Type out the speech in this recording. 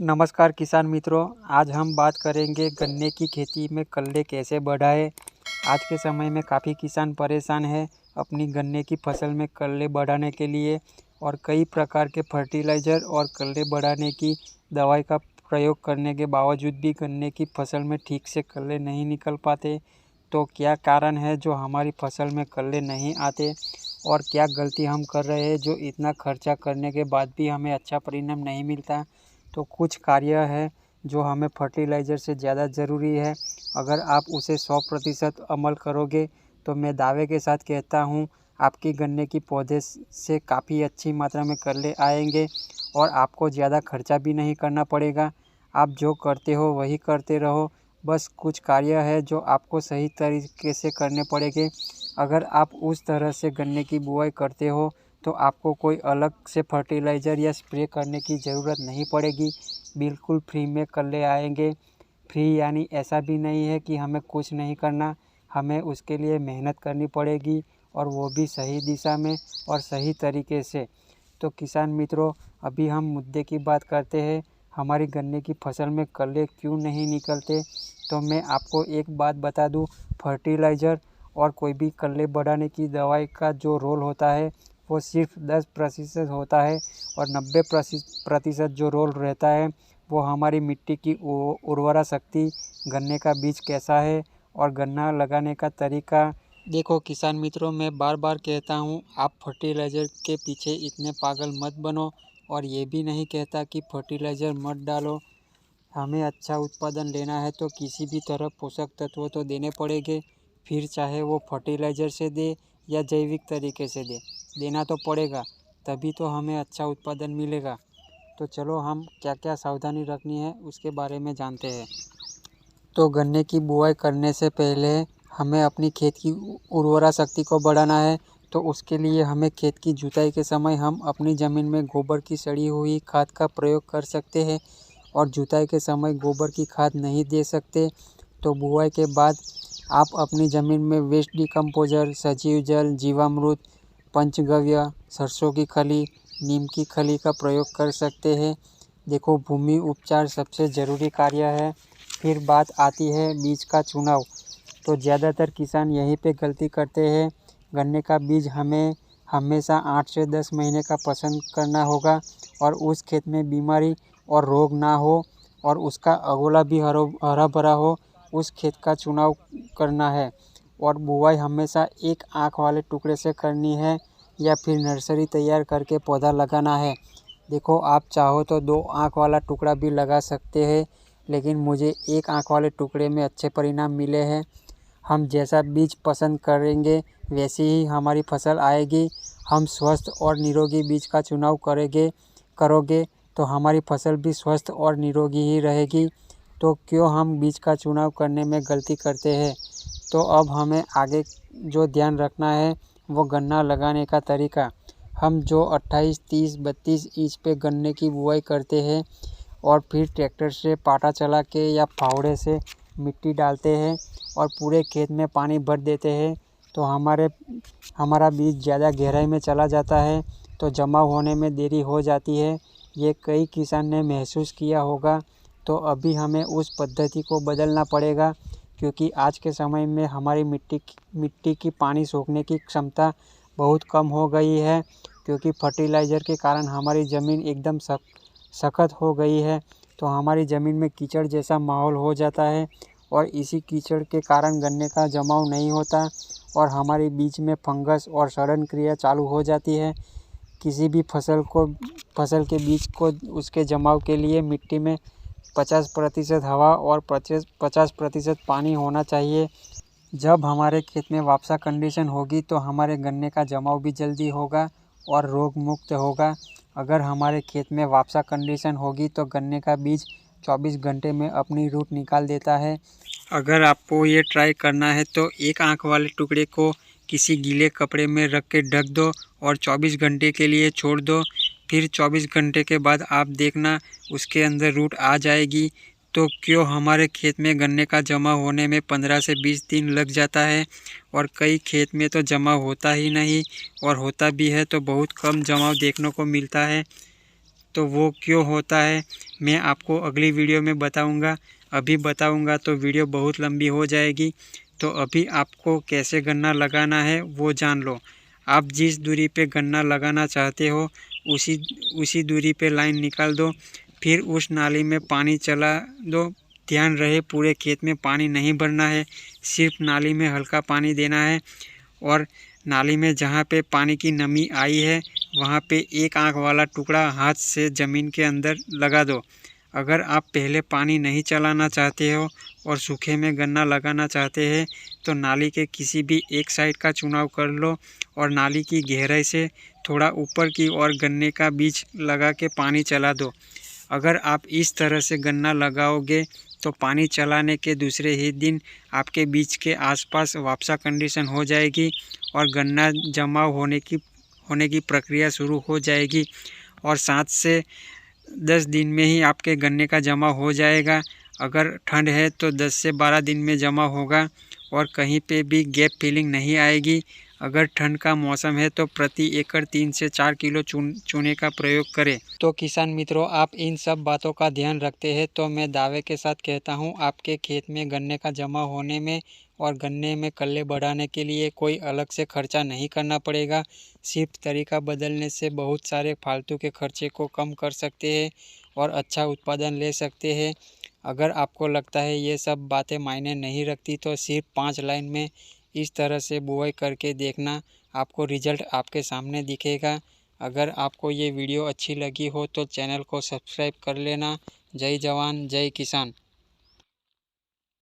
नमस्कार किसान मित्रों, आज हम बात करेंगे गन्ने की खेती में कल्ले कैसे बढ़ाएं। आज के समय में काफ़ी किसान परेशान हैं अपनी गन्ने की फसल में कल्ले बढ़ाने के लिए और कई प्रकार के फर्टिलाइज़र और कल्ले बढ़ाने की दवाई का प्रयोग करने के बावजूद भी गन्ने की फसल में ठीक से कल्ले नहीं निकल पाते। तो क्या कारण है जो हमारी फसल में कल्ले नहीं आते और क्या गलती हम कर रहे हैं जो इतना खर्चा करने के बाद भी हमें अच्छा परिणाम नहीं मिलता। तो कुछ कार्य है जो हमें फर्टिलाइज़र से ज़्यादा ज़रूरी है। अगर आप उसे 100% अमल करोगे तो मैं दावे के साथ कहता हूँ आपकी गन्ने की पौधे से काफ़ी अच्छी मात्रा में कल्ले आएंगे और आपको ज़्यादा खर्चा भी नहीं करना पड़ेगा। आप जो करते हो वही करते रहो, बस कुछ कार्य है जो आपको सही तरीके से करने पड़ेंगे। अगर आप उस तरह से गन्ने की बुआई करते हो तो आपको कोई अलग से फर्टिलाइज़र या स्प्रे करने की ज़रूरत नहीं पड़ेगी। बिल्कुल फ्री में कल्ले आएंगे। फ्री यानी ऐसा भी नहीं है कि हमें कुछ नहीं करना, हमें उसके लिए मेहनत करनी पड़ेगी और वो भी सही दिशा में और सही तरीके से। तो किसान मित्रों, अभी हम मुद्दे की बात करते हैं, हमारी गन्ने की फसल में कल्ले क्यों नहीं निकलते। तो मैं आपको एक बात बता दूं, फर्टिलाइज़र और कोई भी कल्ले बढ़ाने की दवाई का जो रोल होता है वो सिर्फ 10% होता है और 90% जो रोल रहता है वो हमारी मिट्टी की उर्वरा शक्ति, गन्ने का बीज कैसा है और गन्ना लगाने का तरीका। देखो किसान मित्रों, मैं बार बार कहता हूँ आप फर्टिलाइज़र के पीछे इतने पागल मत बनो और ये भी नहीं कहता कि फर्टिलाइज़र मत डालो। हमें अच्छा उत्पादन लेना है तो किसी भी तरह पोषक तत्व तो देने पड़ेंगे, फिर चाहे वो फर्टिलाइज़र से दे या जैविक तरीके से देना तो पड़ेगा, तभी तो हमें अच्छा उत्पादन मिलेगा। तो चलो हम क्या क्या सावधानी रखनी है उसके बारे में जानते हैं। तो गन्ने की बुआई करने से पहले हमें अपनी खेत की उर्वरा शक्ति को बढ़ाना है। तो उसके लिए हमें खेत की जुताई के समय हम अपनी ज़मीन में गोबर की सड़ी हुई खाद का प्रयोग कर सकते हैं और जुताई के समय गोबर की खाद नहीं दे सकते। तो बुआई के बाद आप अपनी ज़मीन में वेस्ट डिकम्पोजर, सजीव जल, जीवामृत, पंचगव्य, सरसों की खली, नीम की खली का प्रयोग कर सकते हैं। देखो, भूमि उपचार सबसे ज़रूरी कार्य है। फिर बात आती है बीज का चुनाव। तो ज़्यादातर किसान यहीं पे गलती करते हैं। गन्ने का बीज हमें हमेशा 8 से 10 महीने का पसंद करना होगा और उस खेत में बीमारी और रोग ना हो और उसका अगोला भी हरा भरा हो, उस खेत का चुनाव करना है। और बुआई हमेशा एक आँख वाले टुकड़े से करनी है या फिर नर्सरी तैयार करके पौधा लगाना है। देखो, आप चाहो तो 2 आँख वाला टुकड़ा भी लगा सकते हैं, लेकिन मुझे एक आँख वाले टुकड़े में अच्छे परिणाम मिले हैं। हम जैसा बीज पसंद करेंगे वैसी ही हमारी फसल आएगी। हम स्वस्थ और निरोगी बीज का चुनाव करोगे तो हमारी फसल भी स्वस्थ और निरोगी ही रहेगी। तो क्यों हम बीज का चुनाव करने में गलती करते हैं। तो अब हमें आगे जो ध्यान रखना है वो गन्ना लगाने का तरीका। हम जो 28, 30, 32 इंच पे गन्ने की बुआई करते हैं और फिर ट्रैक्टर से पाटा चला के या फावड़े से मिट्टी डालते हैं और पूरे खेत में पानी भर देते हैं, तो हमारा बीज ज़्यादा गहराई में चला जाता है तो जमा होने में देरी हो जाती है। ये कई किसान ने महसूस किया होगा। तो अभी हमें उस पद्धति को बदलना पड़ेगा, क्योंकि आज के समय में हमारी मिट्टी की पानी सोखने की क्षमता बहुत कम हो गई है, क्योंकि फर्टिलाइज़र के कारण हमारी ज़मीन एकदम सख्त हो गई है। तो हमारी ज़मीन में कीचड़ जैसा माहौल हो जाता है और इसी कीचड़ के कारण गन्ने का जमाव नहीं होता और हमारे बीज में फंगस और सड़न क्रिया चालू हो जाती है। किसी भी फसल के बीज को उसके जमाव के लिए मिट्टी में 50% हवा और 50% पानी होना चाहिए। जब हमारे खेत में वापसा कंडीशन होगी तो हमारे गन्ने का जमाव भी जल्दी होगा और रोग मुक्त होगा। अगर हमारे खेत में वापसा कंडीशन होगी तो गन्ने का बीज 24 घंटे में अपनी रूट निकाल देता है। अगर आपको ये ट्राई करना है तो एक आँख वाले टुकड़े को किसी गीले कपड़े में रख के ढक दो और 24 घंटे के लिए छोड़ दो। फिर 24 घंटे के बाद आप देखना उसके अंदर रूट आ जाएगी। तो क्यों हमारे खेत में गन्ने का जमा होने में 15 से 20 दिन लग जाता है और कई खेत में तो जमा होता ही नहीं और होता भी है तो बहुत कम जमाव देखने को मिलता है। तो वो क्यों होता है मैं आपको अगली वीडियो में बताऊंगा। अभी बताऊंगा तो वीडियो बहुत लंबी हो जाएगी। तो अभी आपको कैसे गन्ना लगाना है वो जान लो। आप जिस दूरी पे गन्ना लगाना चाहते हो उसी दूरी पे लाइन निकाल दो, फिर उस नाली में पानी चला दो। ध्यान रहे पूरे खेत में पानी नहीं भरना है, सिर्फ नाली में हल्का पानी देना है। और नाली में जहाँ पे पानी की नमी आई है वहाँ पे एक आंख वाला टुकड़ा हाथ से ज़मीन के अंदर लगा दो। अगर आप पहले पानी नहीं चलाना चाहते हो और सूखे में गन्ना लगाना चाहते हैं तो नाली के किसी भी एक साइड का चुनाव कर लो और नाली की गहराई से थोड़ा ऊपर की ओर गन्ने का बीज लगा के पानी चला दो। अगर आप इस तरह से गन्ना लगाओगे तो पानी चलाने के दूसरे ही दिन आपके बीज के आसपास वापसा कंडीशन हो जाएगी और गन्ना जमा होने की प्रक्रिया शुरू हो जाएगी और 7 से 10 दिन में ही आपके गन्ने का जमा हो जाएगा। अगर ठंड है तो 10 से 12 दिन में जमा होगा और कहीं पे भी गैप फिलिंग नहीं आएगी। अगर ठंड का मौसम है तो प्रति एकड़ 3 से 4 किलो चूने का प्रयोग करें। तो किसान मित्रों, आप इन सब बातों का ध्यान रखते हैं तो मैं दावे के साथ कहता हूँ आपके खेत में गन्ने का जमा होने में और गन्ने में कल्ले बढ़ाने के लिए कोई अलग से खर्चा नहीं करना पड़ेगा। सिर्फ तरीका बदलने से बहुत सारे फालतू के खर्चे को कम कर सकते हैं और अच्छा उत्पादन ले सकते हैं। अगर आपको लगता है ये सब बातें मायने नहीं रखती तो सिर्फ 5 लाइन में इस तरह से बुआई करके देखना, आपको रिजल्ट आपके सामने दिखेगा। अगर आपको ये वीडियो अच्छी लगी हो तो चैनल को सब्सक्राइब कर लेना। जय जवान जय किसान।